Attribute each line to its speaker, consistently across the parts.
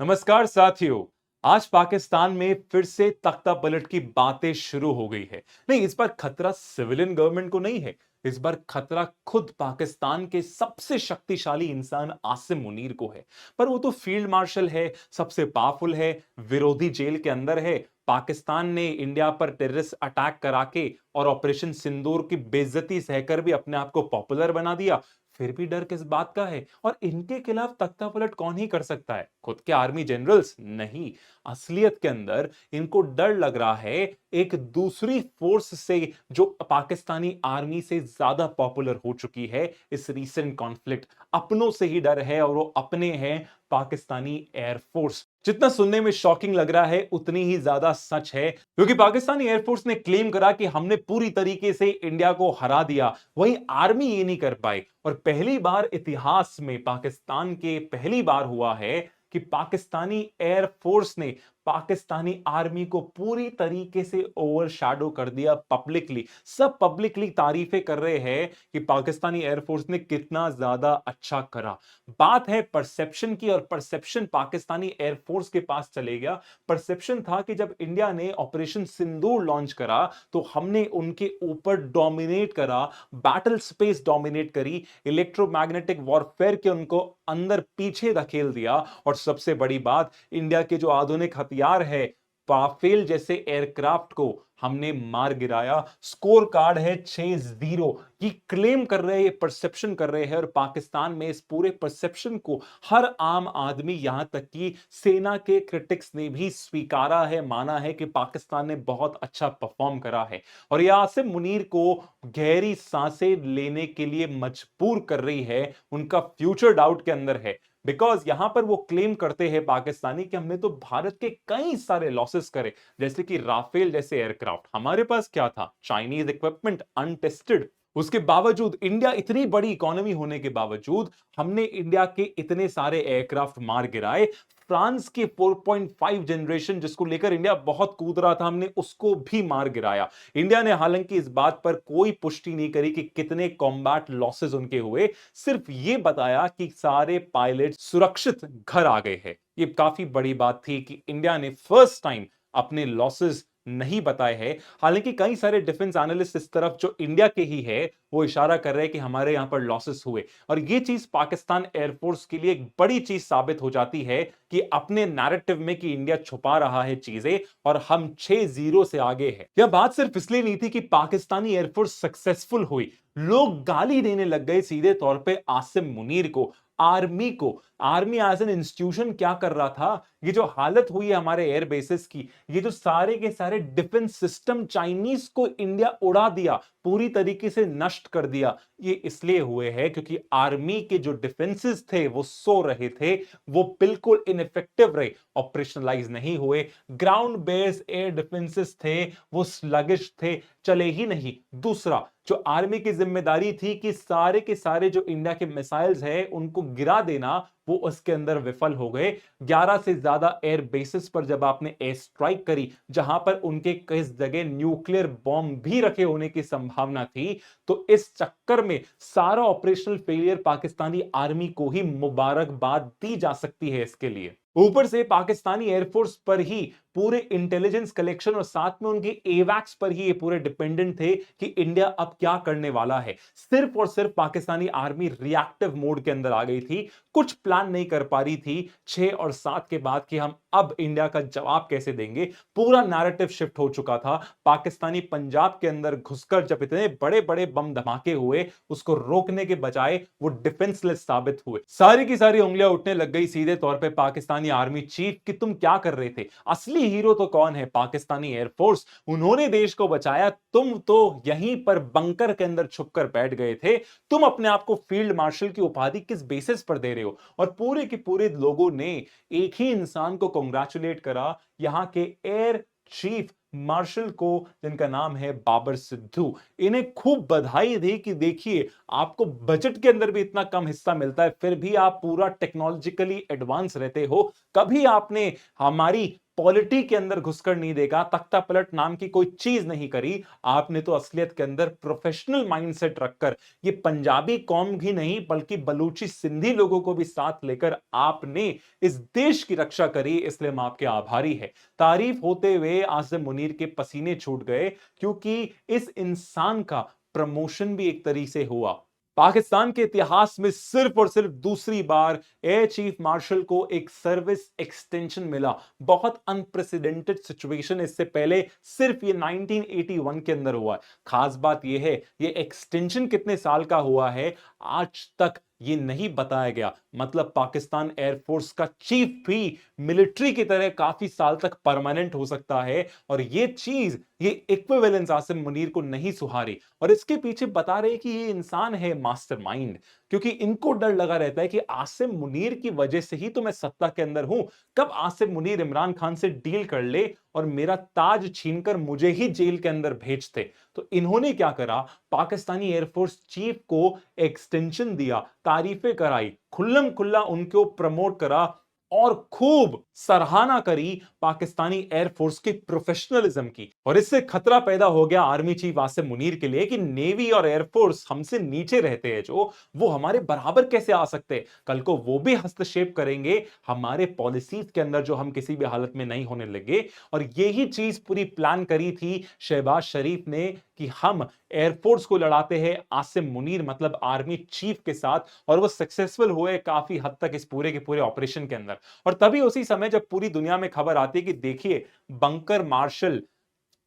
Speaker 1: नमस्कार साथियों। आज पाकिस्तान में फिर से तख्ता पलट की बातें शुरू हो गई है। नहीं, इस बार खतरा सिविलियन गवर्नमेंट को नहीं है। इस बार खतरा खुद पाकिस्तान के सबसे शक्तिशाली इंसान आसिम मुनीर को है। पर वो तो फील्ड मार्शल है, सबसे पावरफुल है, विरोधी जेल के अंदर है। पाकिस्तान ने इंडिया पर टेररिस्ट अटैक करा के और ऑपरेशन सिंदूर की बेइज्जती सहकर भी अपने आप को पॉपुलर बना दिया। फिर भी डर किस बात का है? और इनके खिलाफ तख्ता पलट कौन ही कर सकता है? खुद के आर्मी जनरल्स नहीं। असलियत के अंदर इनको डर लग रहा है एक दूसरी फोर्स से, जो पाकिस्तानी आर्मी से ज्यादा पॉपुलर हो चुकी है इस रीसेंट कॉन्फ्लिक्ट। अपनों से ही डर है, और वो अपने हैं पाकिस्तानी एयरफोर्स। जितना सुनने में शॉकिंग लग रहा है, उतनी ही ज्यादा सच है, क्योंकि पाकिस्तानी एयरफोर्स ने क्लेम करा कि हमने पूरी तरीके से इंडिया को हरा दिया। वहीं आर्मी ये नहीं कर पाई। और पहली बार इतिहास में पाकिस्तान के पहली बार हुआ है कि पाकिस्तानी एयरफोर्स ने पाकिस्तानी आर्मी को पूरी तरीके से ओवरशैडो कर दिया पब्लिकली। सब पब्लिकली तारीफें कर रहे हैं कि पाकिस्तानी एयरफोर्स ने कितना ज्यादा अच्छा करा। बात है परसेप्शन की, और परसेप्शन पाकिस्तानी एयरफोर्स के पास चले गया। परसेप्शन था कि जब इंडिया ने ऑपरेशन सिंदूर लॉन्च करा तो हमने उनके ऊपर डोमिनेट करा, बैटल स्पेस डोमिनेट करी, इलेक्ट्रोमैग्नेटिक वॉरफेयर के उनको अंदर पीछे धकेल दिया। और सबसे बड़ी बात, इंडिया के जो आधुनिक हथियार है, राफेल जैसे एयरक्राफ्ट को हमने मार गिराया। स्कोर कार्ड है 6-0। ये क्लेम कर रहे हैं, ये परसेप्शन कर रहे हैं, और पाकिस्तान में इस पूरे परसेप्शन को हर आम आदमी, यहां तक कि सेना के क्रिटिक्स ने भी स्वीकारा है, माना है कि पाकिस्तान ने बहुत अच्छा परफॉर्म करा है। और यह आसिम मुनीर को गहरी सांसें लेने के लिए मजबूर कर रही है। उनका फ्यूचर डाउट के अंदर है, बिकॉज यहां पर वो क्लेम करते हैं पाकिस्तानी कि हमने तो भारत के कई सारे लॉसेस करे, जैसे कि राफेल जैसे एयरक्राफ्ट। हमारे पास क्या था? Chinese equipment, untested. उसके बावजूद, इंडिया इतनी बड़ी इकोनॉमी होने के बावजूद, हमने इंडिया के इतने सारे एयरक्राफ्ट मार गिराए। फ्रांस के 4.5 जनरेशन, जिसको लेकर इंडिया बहुत कूद रहा था, हमने उसको भी मार गिराया। इंडिया ने हालांकि इस बात पर कोई पुष्टि नहीं करी कि कितने कॉम्बैट लॉसेस उनके हुए, सिर्फ ये बताया कि सारे पायलट सुरक्षित घर आ गए हैं। ये काफी बड़ी बात थी कि इंडिया ने फर्स्ट टाइम अपने लॉसेस नहीं बताए हैं। हालांकि कई सारे डिफेंस एनालिस्ट इस तरफ, जो इंडिया के ही है, वो इशारा कर रहे हैं कि हमारे यहां पर लॉसेस हुए। और ये चीज पाकिस्तान एयरफोर्स के लिए एक बड़ी चीज साबित हो जाती है कि अपने नैरेटिव में कि इंडिया छुपा रहा है चीजें, और हम 6-0 से आगे हैं। यह बात सिर्फ इसलिए नहीं थी कि पाकिस्तानी एयरफोर्स सक्सेसफुल हुई, लोग गाली देने लग गए सीधे तौर पे आसिम मुनीर को, आर्मी को। आर्मी एज एन इंस्टीट्यूशन क्या कर रहा था? ये जो हालत हुई है हमारे एयर बेसिस की, ये जो सारे के सारे डिफेंस सिस्टम चाइनीज को इंडिया उड़ा दिया, पूरी तरीके से नष्ट कर दिया, ये इसलिए हुए हैं क्योंकि आर्मी के जो डिफेंसेस थे वो सो रहे थे, वो बिल्कुल इनइफेक्टिव रहे, ऑपरेशनलाइज नहीं हुए। ग्राउंड बेस्ड एयर डिफेंसेस थे, वो स्लगिश थे, चले ही नहीं। दूसरा, जो आर्मी की जिम्मेदारी थी कि सारे के सारे जो इंडिया के मिसाइल्स है उनको गिरा देना, वो उसके अंदर विफल हो गए। 11 से ज्यादा एयर बेसिस पर जब आपने एयर स्ट्राइक करी, जहां पर उनके कई जगह न्यूक्लियर बॉम्ब भी रखे होने की संभावना थी, तो इस चक्कर में सारा ऑपरेशनल फेलियर पाकिस्तानी आर्मी को ही मुबारकबाद दी जा सकती है इसके लिए। ऊपर से पाकिस्तानी एयरफोर्स पर ही पूरे इंटेलिजेंस कलेक्शन और साथ में उनके एवैक्स पर ही ये पूरे डिपेंडेंट थे कि इंडिया अब क्या करने वाला है। सिर्फ और सिर्फ पाकिस्तानी आर्मी रिएक्टिव मोड के अंदर आ गई थी, कुछ प्लान नहीं कर पा रही थी 6 और 7 के बाद कि हम अब इंडिया का जवाब कैसे देंगे। पूरा नैरेटिव शिफ्ट हो चुका था। पाकिस्तानी पंजाब के अंदर घुसकर जब इतने बड़े बड़े बम धमाके हुए, उसको रोकने के बजाय वो डिफेंसलेस साबित हुए। सारी की सारी उंगलियां उठने लग गई सीधे तौर पे पाकिस्तानी आर्मी चीफ कि तुम क्या कर रहे थे? असली हीरो तो कौन है? पाकिस्तानी एयरफोर्स। उन्होंने देश को बचाया, तुम तो यहीं पर बंकर के अंदर छुपकर बैठ गए थे। तुम अपने आप को फील्ड मार्शल की उपाधि किस बेसिस पर दे रहे हो? और पूरे के पूरे लोगों ने एक ही इंसान को कांग्रेचुलेट करा, यहां के एयर चीफ मार्शल को, जिनका नाम है बाबर सिद्धू। इन्हें खूब बधाई दी कि देखिए, आपको बजट के अंदर भी इतना कम हिस्सा मिलता है, फिर भी आप पूरा टेक्नोलॉजिकली एडवांस रहते हो। कभी आपने हमारी पॉलिटी के अंदर घुसकर नहीं देखा, तख्ता पलट नाम की कोई चीज नहीं करी। आपने तो असलियत के अंदर प्रोफेशनल माइंडसेट रखकर ये पंजाबी कौम ही नहीं बल्कि बलूची सिंधी लोगों को भी साथ लेकर आपने इस देश की रक्षा करी, इसलिए हम आपके आभारी है। तारीफ होते हुए आसिम मुनीर के पसीने छूट गए, क्योंकि इस इंसान का प्रमोशन भी एक तरीके से हुआ। पाकिस्तान के इतिहास में सिर्फ और सिर्फ दूसरी बार एयर चीफ मार्शल को एक सर्विस एक्सटेंशन मिला। बहुत अनप्रेसिडेंटेड सिचुएशन, इससे पहले सिर्फ ये 1981 के अंदर हुआ है। खास बात यह है, ये एक्सटेंशन कितने साल का हुआ है आज तक ये नहीं बताया गया। मतलब पाकिस्तान एयरफोर्स का चीफ भी मिलिट्री की तरह काफी साल तक परमानेंट हो सकता है, और ये चीज, ये इक्विवेलेंस आसिम मुनीर को नहीं सुहारी। और इसके पीछे बता रहे कि ये इंसान है मास्टरमाइंड, क्योंकि इनको डर लगा रहता है कि आसिम मुनीर की वजह से ही तो मैं सत्ता के अंदर हूं। कब आसिम मुनीर इमरान खान से डील कर ले और मेरा ताज छीनकर मुझे ही जेल के अंदर भेजते। तो इन्होंने क्या करा, पाकिस्तानी एयरफोर्स चीफ को एक्सटेंशन दिया, तारीफें कराई, खुल्लम खुल्ला उनको प्रमोट करा और खूब सराहना करी पाकिस्तानी एयरफोर्स के प्रोफेशनलिज्म की। और इससे खतरा पैदा हो गया आर्मी चीफ आसिम मुनीर के लिए कि नेवी और एयरफोर्स हमसे नीचे रहते हैं जो, वो हमारे बराबर कैसे आ सकते हैं। कल को वो भी हस्तक्षेप करेंगे हमारे पॉलिसीज के अंदर जो हम किसी भी हालत में नहीं होने लगे। और यही चीज पूरी प्लान करी थी शहबाज शरीफ ने कि हम एयरफोर्स को लड़ाते हैं आसिम मुनीर मतलब आर्मी चीफ के साथ, और वो सक्सेसफुल हुए काफी हद तक इस पूरे के पूरे ऑपरेशन के अंदर। और तभी उसी समय जब पूरी दुनिया में खबर आती है कि देखिए बंकर मार्शल,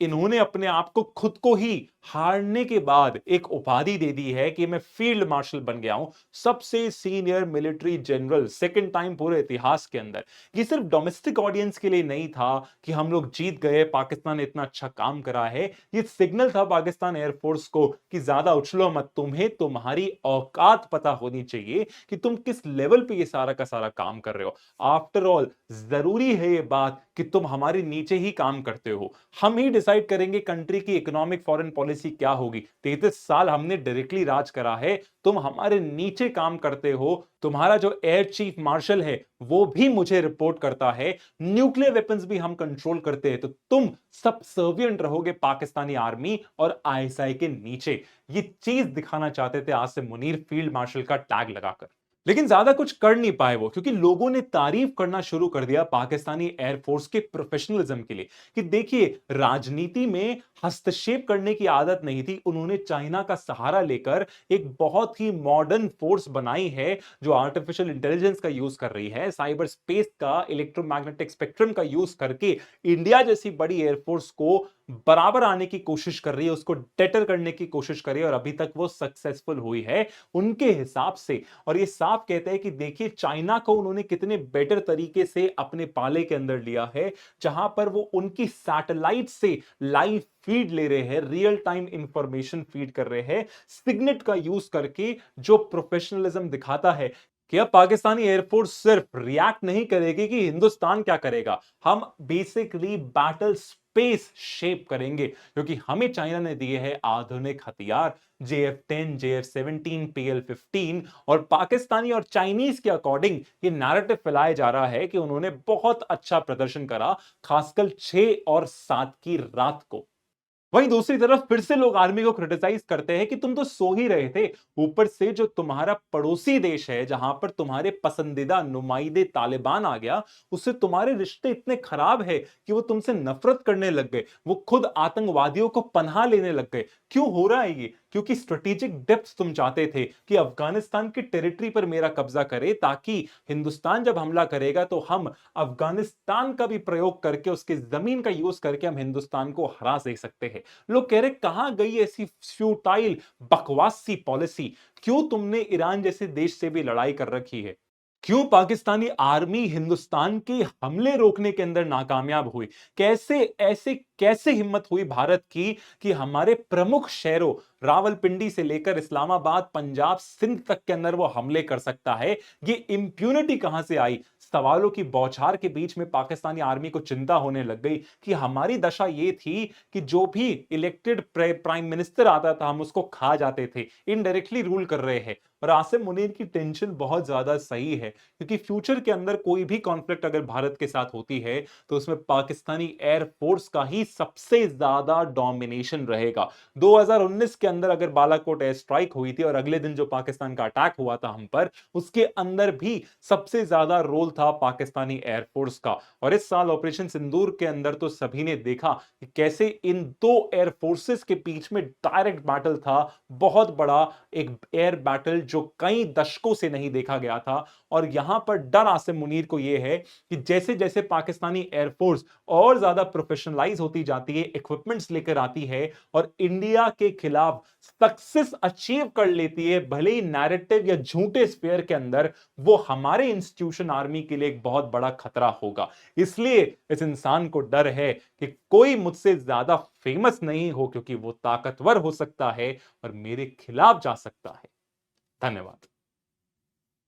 Speaker 1: इन्होंने अपने आप को खुद को ही हारने के बाद एक उपाधि दे दी है कि मैं फील्ड मार्शल बन गया हूं, सबसे senior military general, second time पूरे इतिहास के अंदर। ये सिर्फ डोमेस्टिक ऑडियंस के लिए नहीं था कि हम लोग जीत गए, पाकिस्तान ने इतना अच्छा काम करा है। ये सिग्नल था पाकिस्तान एयरफोर्स को कि ज्यादा उछलो मत, तुम्हें तुम्हारी औकात पता होनी चाहिए कि तुम किस लेवल पे ये सारा का सारा काम कर रहे हो। आफ्टर ऑल जरूरी है ये बात कि तुम हमारे नीचे ही काम करते हो। हम ही डिसाइड करेंगे कंट्री की इकोनॉमिक फॉरेन पॉलिसी क्या होगी। 33 साल हमने डायरेक्टली राज करा है, तुम हमारे नीचे काम करते हो। तुम्हारा जो एयर चीफ मार्शल है वो भी मुझे रिपोर्ट करता है, न्यूक्लियर वेपन्स भी हम कंट्रोल करते हैं, तो तुम सबसर्विएंट रहोगे पाकिस्तानी आर्मी और आईएसआई के नीचे। ये चीज दिखाना चाहते थे आसिम मुनीर फील्ड मार्शल का टैग लगाकर। लेकिन ज्यादा कुछ कर नहीं पाए वो, क्योंकि लोगों ने तारीफ करना शुरू कर दिया पाकिस्तानी एयरफोर्स के प्रोफेशनलिज्म के लिए कि देखिए राजनीति में हस्तक्षेप करने की आदत नहीं थी। उन्होंने चाइना का सहारा लेकर एक बहुत ही मॉडर्न फोर्स बनाई है जो आर्टिफिशियल इंटेलिजेंस का यूज कर रही है, साइबर स्पेस का, इलेक्ट्रोमैग्नेटिक स्पेक्ट्रम का यूज करके इंडिया जैसी बड़ी एयरफोर्स को बराबर आने की कोशिश कर रही है, उसको डेटर करने की कोशिश कर रही है, और अभी तक वो सक्सेसफुल हुई है उनके हिसाब से। और ये साफ कहते हैं कि देखिए चाइना को उन्होंने कितने बेटर तरीके से अपने पाले के अंदर लिया है, जहां पर वो उनकी सैटेलाइट से लाइव फीड ले रहे हैं, रियल टाइम इंफॉर्मेशन फीड कर रहे हैं, सिग्नेट का यूज करके, जो प्रोफेशनलिज्म दिखाता है कि अब पाकिस्तानी एयरफोर्स सिर्फ रिएक्ट नहीं करेगी कि हिंदुस्तान क्या करेगा, हम बेसिकली बैटल स्पेस शेप करेंगे, क्योंकि हमें चाइना ने दिए हैं आधुनिक हथियार JF-10, JF-17, PL-15। और पाकिस्तानी और चाइनीज के अकॉर्डिंग ये नैरेटिव फैलाया जा रहा है कि उन्होंने बहुत अच्छा प्रदर्शन करा, खासकर 6 और 7 की रात को। वहीं दूसरी तरफ फिर से लोग आर्मी को क्रिटिसाइज करते हैं कि तुम तो सो ही रहे थे, ऊपर से जो तुम्हारा पड़ोसी देश है जहां पर तुम्हारे पसंदीदा नुमाइंदे तालिबान आ गया, उससे तुम्हारे रिश्ते इतने खराब है कि वो तुमसे नफरत करने लग गए, वो खुद आतंकवादियों को पनाह लेने लग गए। क्यों हो रहा है ये? क्योंकि स्ट्रेटेजिक डेप्थ तुम चाहते थे कि अफगानिस्तान की टेरिटरी पर मेरा कब्जा करे, ताकि हिंदुस्तान जब हमला करेगा तो हम अफगानिस्तान का भी प्रयोग करके, उसके जमीन का यूज करके हम हिंदुस्तान को हरा दे सकते हैं। लोग कह रहे कहां गई ऐसी फ्यूटाइल बकवास सी पॉलिसी? क्यों तुमने ईरान जैसे देश से भी लड़ाई कर रखी है? क्यों पाकिस्तानी आर्मी हिंदुस्तान के हमले रोकने के अंदर नाकामयाब हुई? कैसे हिम्मत हुई भारत की कि हमारे प्रमुख शहरों रावलपिंडी से लेकर इस्लामाबाद, पंजाब, सिंध तक के अंदर वो हमले कर सकता है? ये इंप्यूनिटी कहां से आई? सवालों की बौछार के बीच में पाकिस्तानी आर्मी को चिंता होने लग गई कि हमारी दशा ये थी कि जो भी इलेक्टेड प्राइम मिनिस्टर आता था हम उसको खा जाते थे, इनडायरेक्टली रूल कर रहे हैं। और आसिम मुनीर की टेंशन बहुत ज्यादा सही है, क्योंकि फ्यूचर के अंदर कोई भी कॉन्फ्लिक्ट अगर भारत के साथ होती है तो उसमें पाकिस्तानी एयरफोर्स का ही सबसे ज्यादा डोमिनेशन रहेगा। 2019 के अंदर अगर बालाकोट एयर स्ट्राइक हुई थी और अगले दिन जो पाकिस्तान का अटैक हुआ था हम पर, उसके अंदर भी सबसे ज्यादा रोल था पाकिस्तानी एयरफोर्स का। और इस साल ऑपरेशन सिंदूर के अंदर तो सभी ने देखा कि कैसे इन दो एयर फोर्सेस के बीच में डायरेक्ट बैटल था, बहुत बड़ा एक एयर बैटल जो कई दशकों से नहीं देखा गया था। और यहां पर डर आसिम मुनीर को यह है कि जैसे जैसे पाकिस्तानी एयरफोर्स और ज्यादा प्रोफेशनलाइज होती जाती है, इक्विपमेंट्स लेकर आती है और इंडिया के खिलाफ सक्सेस अचीव कर लेती है, भले ही नैरेटिव या झूठे स्फेयर के अंदर, वो हमारे इंस्टीट्यूशन आर्मी के लिए एक बहुत बड़ा खतरा होगा। इसलिए इस इंसान को डर है कि कोई मुझसे ज्यादा फेमस नहीं हो, क्योंकि वो ताकतवर हो सकता है और मेरे खिलाफ जा सकता है। धन्यवाद।